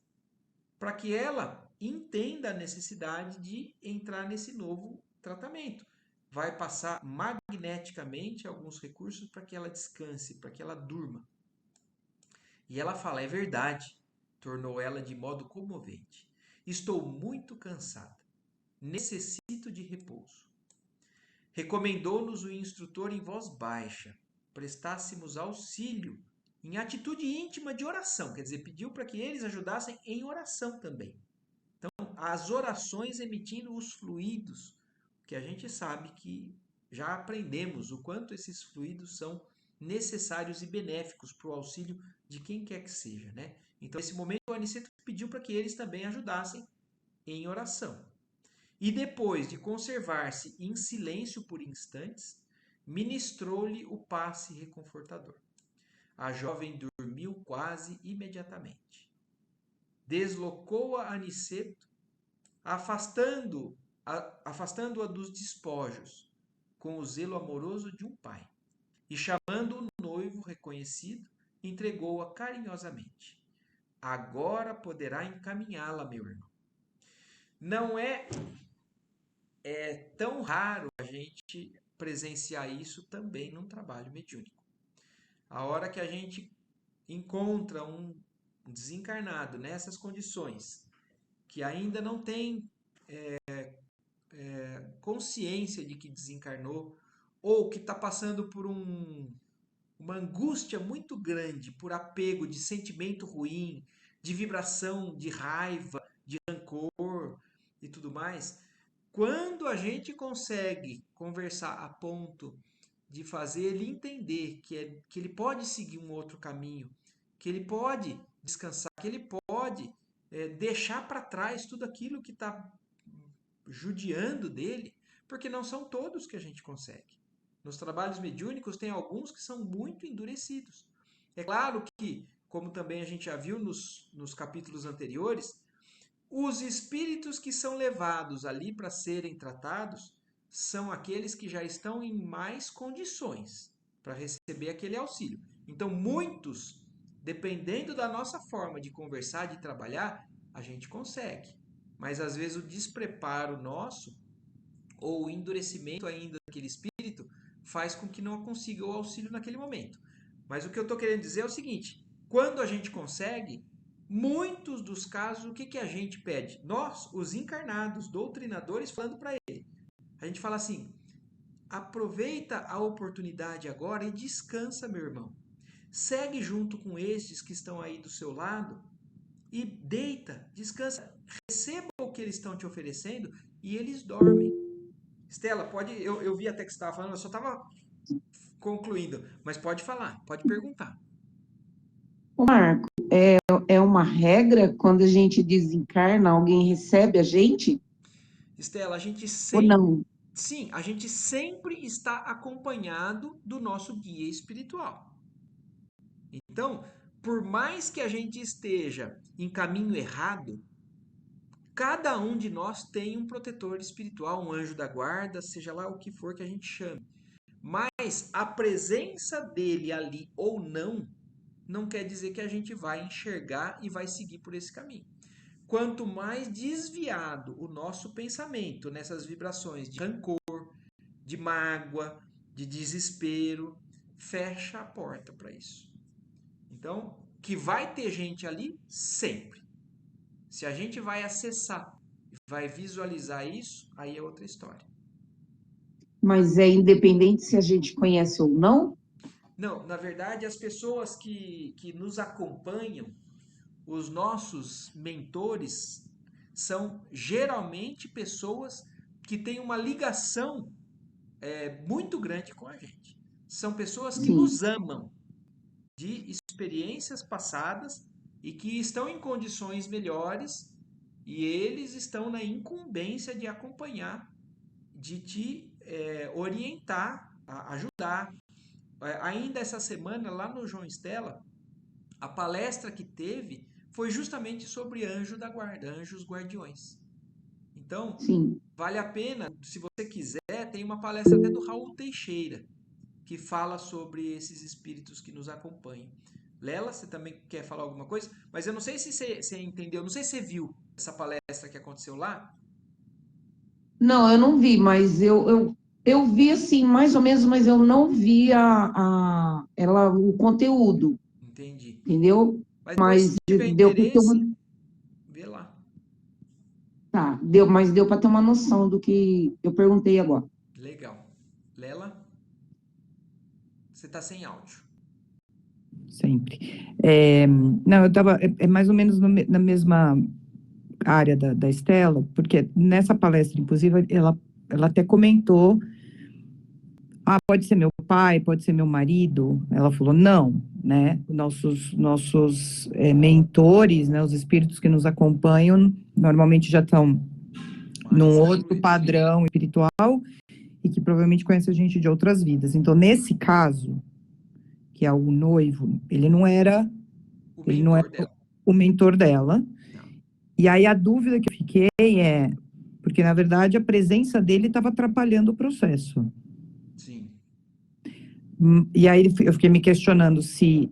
para que ela entenda a necessidade de entrar nesse novo tratamento. Vai passar magneticamente alguns recursos para que ela descanse, para que ela durma. E ela fala: é verdade, tornou ela de modo comovente. Estou muito cansada. Necessito de repouso. Recomendou-nos o instrutor em voz baixa. Prestássemos auxílio em atitude íntima de oração. Quer dizer, pediu para que eles ajudassem em oração também. Então, as orações emitindo os fluidos, que a gente sabe que já aprendemos o quanto esses fluidos são necessários e benéficos para o auxílio de quem quer que seja, né? Então, nesse momento, o Aniceto pediu para que eles também ajudassem em oração. E depois de conservar-se em silêncio por instantes, ministrou-lhe o passe reconfortador. A jovem dormiu quase imediatamente. Deslocou-a Aniceto, afastando-a dos despojos, com o zelo amoroso de um pai. E chamando o noivo reconhecido, entregou-a carinhosamente. Agora poderá encaminhá-la, meu irmão. Não é tão raro a gente presenciar isso também num trabalho mediúnico. A hora que a gente encontra um desencarnado nessas condições, que ainda não tem consciência de que desencarnou, ou que está passando por uma angústia muito grande, por apego de sentimento ruim, de vibração, de raiva, de rancor e tudo mais, quando a gente consegue conversar a ponto de fazer ele entender que ele pode seguir um outro caminho, que ele pode descansar, que ele pode deixar para trás tudo aquilo que está judiando dele, porque não são todos que a gente consegue. Nos trabalhos mediúnicos tem alguns que são muito endurecidos. É claro que, como também a gente já viu nos capítulos anteriores, os espíritos que são levados ali para serem tratados são aqueles que já estão em mais condições para receber aquele auxílio. Então, muitos, dependendo da nossa forma de conversar, de trabalhar, a gente consegue. Mas às vezes o despreparo nosso ou o endurecimento ainda daquele espírito faz com que não consiga o auxílio naquele momento. Mas o que eu estou querendo dizer é o seguinte: quando a gente consegue, muitos dos casos, o que, que a gente pede? Nós, os encarnados, doutrinadores, falando para ele. A gente fala assim: aproveita a oportunidade agora e descansa, meu irmão. Segue junto com estes que estão aí do seu lado e deita, descansa, receba o que eles estão te oferecendo e eles dormem. Estela, pode. Eu vi até que você estava falando, eu só estava concluindo, mas pode falar, pode perguntar. Ô, Marco, é uma regra quando a gente desencarna, alguém recebe a gente Estela, a gente ou sempre. não? Sim, a gente sempre está acompanhado do nosso guia espiritual. Então, por mais que a gente esteja em caminho errado, cada um de nós tem um protetor espiritual, um anjo da guarda, seja lá o que for que a gente chame. Mas a presença dele ali ou não, não quer dizer que a gente vai enxergar e vai seguir por esse caminho. Quanto mais desviado o nosso pensamento nessas vibrações de rancor, de mágoa, de desespero, fecha a porta para isso. Então, que vai ter gente ali sempre. Se a gente vai acessar, vai visualizar isso, aí é outra história. Mas é independente se a gente conhece ou não? Não, na verdade, as pessoas que nos acompanham, os nossos mentores, são geralmente pessoas que têm uma ligação muito grande com a gente. São pessoas que Sim, nos amam de experiências passadas e que estão em condições melhores e eles estão na incumbência de acompanhar, de te orientar, ajudar. Ainda essa semana, lá no João Estela, a palestra que teve foi justamente sobre anjo da guarda, anjos guardiões. Então, sim. vale a pena, se você quiser, tem uma palestra até do Raul Teixeira, que fala sobre esses espíritos que nos acompanham. Lela, você também quer falar alguma coisa? Mas eu não sei se você entendeu, não sei se você viu essa palestra que aconteceu lá. Não, eu não vi, mas eu vi assim, mais ou menos, mas eu não vi o conteúdo, Entendi. entendeu? Mas depois, se Mas tiver deu para ter interesse, vê lá. mas deu para ter uma noção do que eu perguntei agora. Legal. Lela, você está sem áudio. Sempre. Não, eu estava, é mais ou menos na mesma área da Estela, porque nessa palestra, inclusive, ela até comentou, pode ser meu pai, pode ser meu marido. Ela falou, não, né? Nossos mentores, né? Os espíritos que nos acompanham, normalmente já estão Mais num outro evoluídos. padrão espiritual e que provavelmente conhece a gente de outras vidas. Então, nesse caso, que é o noivo, O ele não era mentor dela. o mentor dela. Não. E aí a dúvida que eu fiquei é, porque na verdade a presença dele estava atrapalhando o processo. Sim. E aí eu fiquei me questionando se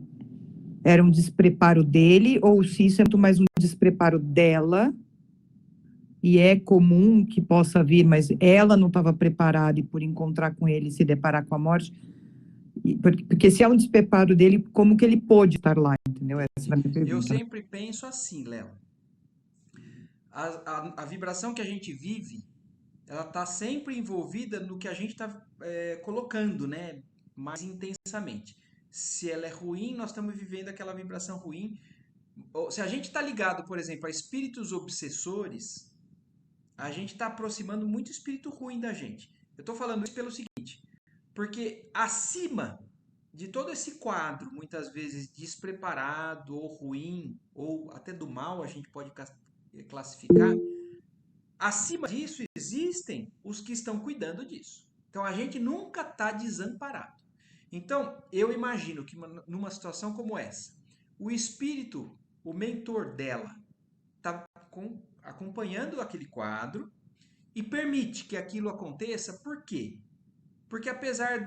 era um despreparo dele ou se isso é muito mais um despreparo dela. E é comum que possa vir, mas ela não estava preparada e por encontrar com ele se deparar com a morte. Porque se é um despreparo dele, como que ele pôde estar lá, entendeu? Essa Entendi. era a minha Eu pergunta. sempre penso assim, Léo. A vibração que a gente vive, ela está sempre envolvida no que a gente está colocando, né? Mais intensamente. Se ela é ruim, nós estamos vivendo aquela vibração ruim. Se a gente está ligado, por exemplo, a espíritos obsessores, a gente está aproximando muito espírito ruim da gente. Eu estou falando isso pelo seguinte, porque acima de todo esse quadro, muitas vezes despreparado ou ruim, ou até do mal, a gente pode classificar, acima disso existem os que estão cuidando disso. Então a gente nunca está desamparado. Então eu imagino que numa situação como essa, o espírito, o mentor dela, está acompanhando aquele quadro e permite que aquilo aconteça, por quê? Porque apesar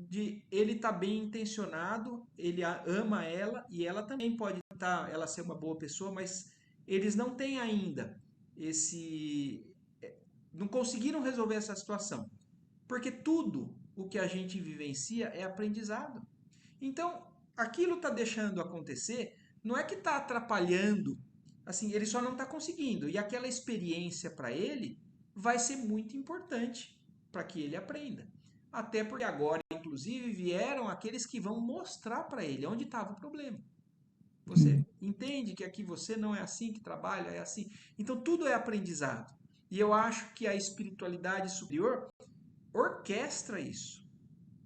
de ele estar bem intencionado, ele ama ela e ela também pode ela ser uma boa pessoa, mas eles não têm ainda esse. Não conseguiram resolver essa situação. Porque tudo o que a gente vivencia é aprendizado. Então, aquilo está deixando acontecer, não é que está atrapalhando, assim, ele só não está conseguindo. E aquela experiência para ele vai ser muito importante para que ele aprenda. Até porque agora, inclusive, vieram aqueles que vão mostrar para ele onde estava o problema. Você entende que aqui você não é assim que trabalha, é assim. Então tudo é aprendizado. E eu acho que a espiritualidade superior orquestra isso.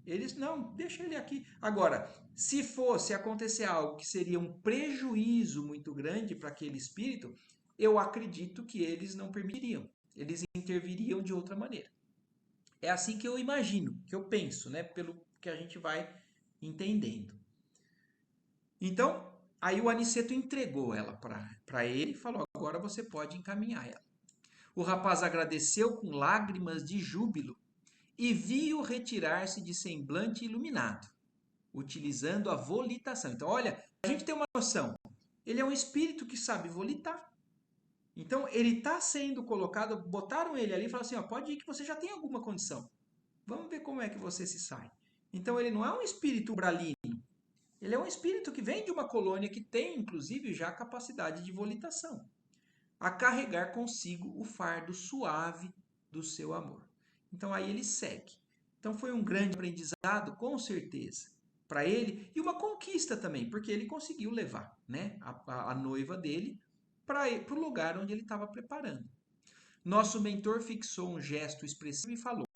Eles, não, deixa ele aqui. Agora, se fosse acontecer algo que seria um prejuízo muito grande para aquele espírito, eu acredito que eles não permitiriam. Eles interviriam de outra maneira. É assim que eu imagino, que eu penso, né? Pelo que a gente vai entendendo. Então, aí o Aniceto entregou ela para ele e falou: agora você pode encaminhar ela. O rapaz agradeceu com lágrimas de júbilo e viu retirar-se de semblante iluminado, utilizando a volitação. Então, olha, a gente tem uma noção. Ele é um espírito que sabe volitar. Então, ele está sendo colocado, botaram ele ali e falaram assim, ó, pode ir que você já tem alguma condição. Vamos ver como é que você se sai. Então, ele não é um espírito umbralino. Ele é um espírito que vem de uma colônia que tem, inclusive, já a capacidade de volitação. A carregar consigo o fardo suave do seu amor. Então aí ele segue. Então foi um grande aprendizado, com certeza, para ele e uma conquista também, porque ele conseguiu levar, né, a noiva dele para o lugar onde ele estava preparando. Nosso mentor fixou um gesto expressivo e falou: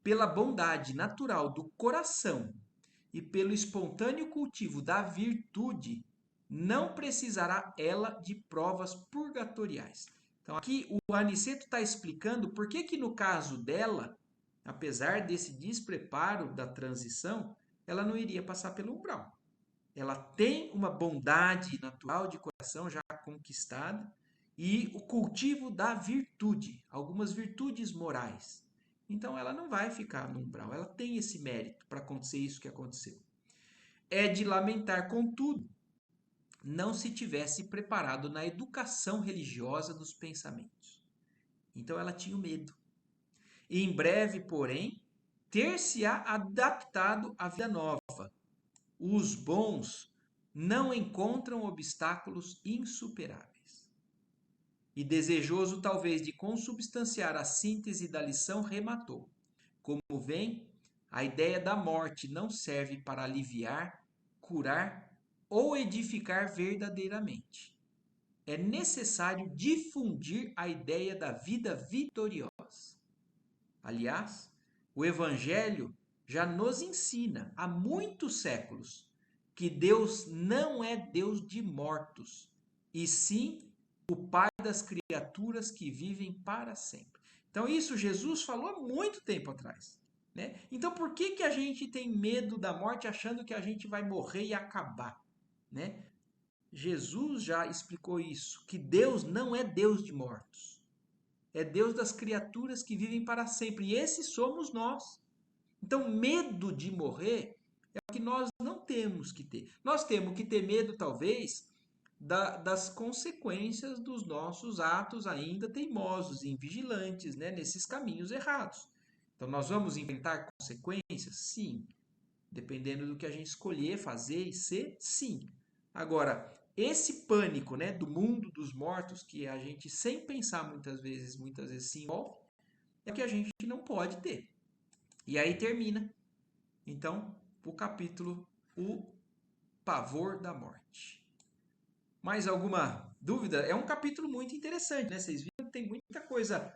pela bondade natural do coração e pelo espontâneo cultivo da virtude, não precisará ela de provas purgatoriais. Então, aqui o Aniceto está explicando por que no caso dela, apesar desse despreparo da transição, ela não iria passar pelo umbral. Ela tem uma bondade natural de coração já conquistada e o cultivo da virtude, algumas virtudes morais. Então ela não vai ficar no umbral, ela tem esse mérito para acontecer isso que aconteceu. É de lamentar, contudo, não se tivesse preparado na educação religiosa dos pensamentos. Então ela tinha medo. E em breve, porém, ter-se-á adaptado à vida nova. Os bons não encontram obstáculos insuperáveis. E desejoso talvez de consubstanciar a síntese da lição, rematou. Como vem, a ideia da morte não serve para aliviar, curar ou edificar verdadeiramente. É necessário difundir a ideia da vida vitoriosa. Aliás, o Evangelho já nos ensina há muitos séculos que Deus não é Deus de mortos, e sim o Pai das criaturas que vivem para sempre. Então, isso Jesus falou há muito tempo atrás. Né? Então, por que a gente tem medo da morte achando que a gente vai morrer e acabar? Né? Jesus já explicou isso, que Deus não é Deus de mortos. É Deus das criaturas que vivem para sempre. E esses somos nós. Então, medo de morrer é o que nós não temos que ter. Nós temos que ter medo, talvez, das consequências dos nossos atos ainda teimosos e invigilantes, né, nesses caminhos errados. Então, nós vamos enfrentar consequências? Sim. Dependendo do que a gente escolher fazer e ser, sim. Agora, esse pânico, né, do mundo dos mortos, que a gente, sem pensar muitas vezes se envolve, é o que a gente não pode ter. E aí termina, então, o capítulo O Pavor da Morte. Mais alguma dúvida? É um capítulo muito interessante, né? Vocês viram que tem muita coisa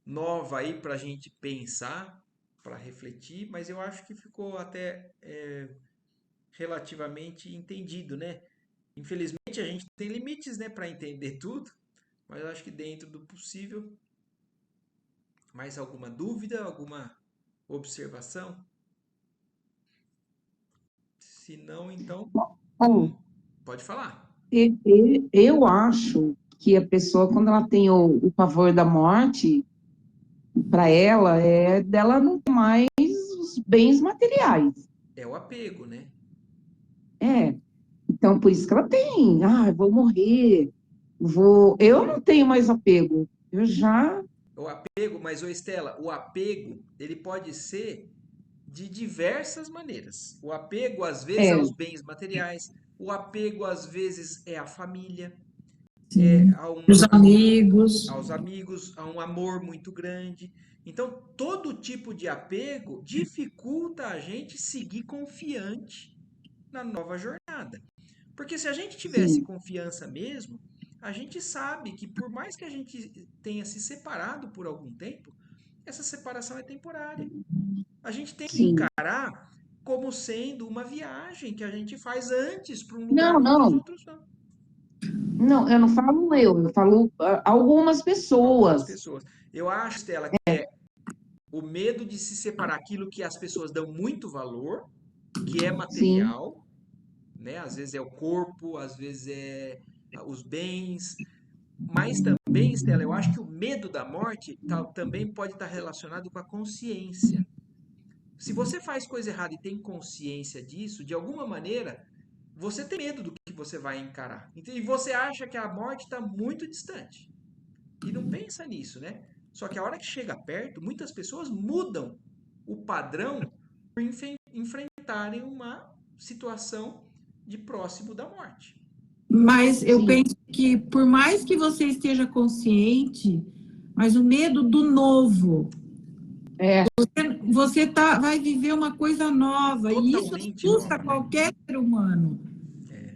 nova aí para a gente pensar, para refletir, mas eu acho que ficou até relativamente entendido, né? Infelizmente a gente tem limites, né, para entender tudo, mas eu acho que dentro do possível. Mais alguma dúvida, alguma observação? Se não, então, Bom, pode falar. eu acho que a pessoa, quando ela tem o pavor da morte, para ela, é dela não ter mais os bens materiais. É o apego, né? É. Então, por isso que ela tem. Ah, eu vou morrer. Vou. Eu não tenho mais apego. O apego, mas, ô Estela, o apego, ele pode ser de diversas maneiras. O apego, às vezes, É. aos bens materiais, o apego, às vezes, é à família, Sim. Os amigos. aos amigos, a um amor muito grande. Então, todo tipo de apego dificulta a gente seguir confiante na nova jornada. Porque se a gente tivesse Sim. confiança mesmo, a gente sabe que por mais que a gente tenha se separado por algum tempo, essa separação é temporária. A gente tem que Sim. encarar como sendo uma viagem que a gente faz antes para um lugar Não, onde os não. outros não. Não, eu não falo eu falo algumas Algumas pessoas. pessoas. Eu acho, Stella, que é o medo de se separar aquilo que as pessoas dão muito valor, que é Sim, material, né? Às vezes é o corpo, às vezes é os bens, mas também, Stella, eu acho que o medo da morte também pode estar relacionado com a consciência. Se você faz coisa errada e tem consciência disso, de alguma maneira, você tem medo do que você vai encarar. E você acha que a morte está muito distante. E não pensa nisso, né? Só que a hora que chega perto, muitas pessoas mudam o padrão por enfrentarem uma situação de próximo da morte. Mas eu sim, penso que, por mais que você esteja consciente, mas o medo do novo, é, você vai viver uma coisa nova, e isso Totalmente assusta nova, né? qualquer ser humano,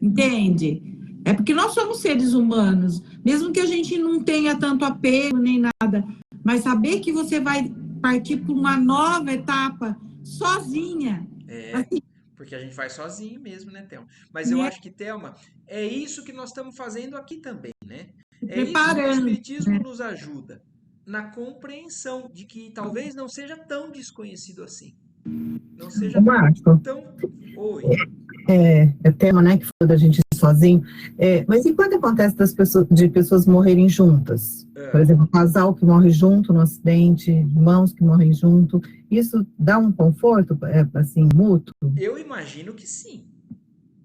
entende? É porque nós somos seres humanos, mesmo que a gente não tenha tanto apego nem nada, mas saber que você vai partir para uma nova etapa sozinha, assim, Porque a gente faz sozinho mesmo, né, Thelma? Mas eu né, acho que, Thelma, é isso que nós estamos fazendo aqui também, né? É isso que o preparando. Espiritismo nos ajuda, na compreensão de que talvez não seja tão desconhecido assim. Não Ô, seja Marco, tão. Oi. é tema, né, que falou da gente ir sozinho, mas e quando acontece de pessoas morrerem juntas? Por exemplo, um casal que morre junto no acidente, irmãos que morrem junto, isso dá um conforto, assim, mútuo? Eu imagino que sim.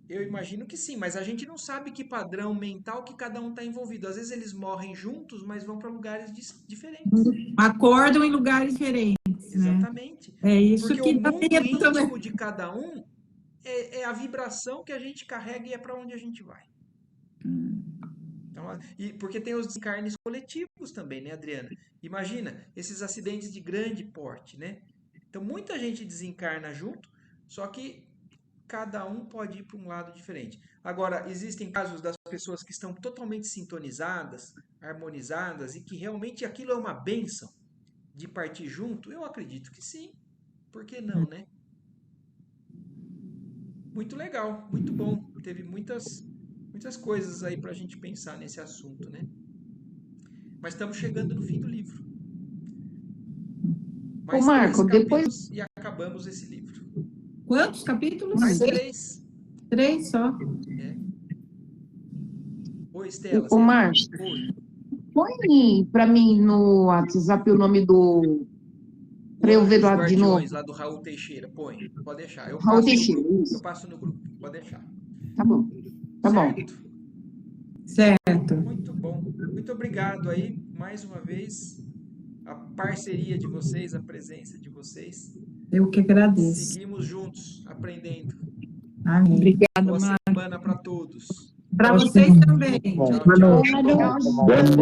Eu imagino que sim, mas a gente não sabe que padrão mental que cada um está envolvido. Às vezes eles morrem juntos, mas vão para lugares diferentes. Acordam em lugares diferentes, né? Exatamente. É isso Porque o que dá mundo medo também. íntimo de cada um é a vibração que a gente carrega e é para onde a gente vai. Então, porque tem os desencarnes coletivos também, né, Adriana? Imagina, esses acidentes de grande porte, né? Então, muita gente desencarna junto, só que cada um pode ir para um lado diferente. Agora, existem casos das pessoas que estão totalmente sintonizadas, harmonizadas, e que realmente aquilo é uma bênção de partir junto? Eu acredito que sim. Por que não, né? Muito legal, muito bom. Teve muitas coisas aí para a gente pensar nesse assunto, né? Mas estamos chegando no fim do livro. Ô, Mais Marco, 3 depois capítulos e acabamos esse livro. Quantos capítulos? Mais 3. 3 só. Oi, Estela, ô você... Marco, Oi. põe para mim no WhatsApp o nome do. Para eu ver Anjos lá de Guardiões, novo. lá do Raul Teixeira. Põe, pode deixar. Eu Raul passo no Teixeira, grupo. Eu isso. passo no grupo. Pode deixar. Tá bom. Tá bom. Certo? Certo. Muito bom. Muito obrigado aí, mais uma vez, a parceria de vocês, a presença de vocês. Eu que agradeço. Seguimos juntos, aprendendo. Amém. Obrigada, Boa Marco. semana para todos. Para vocês também. Tchau, Boa tchau. noite. Tchau, Boa boa noite.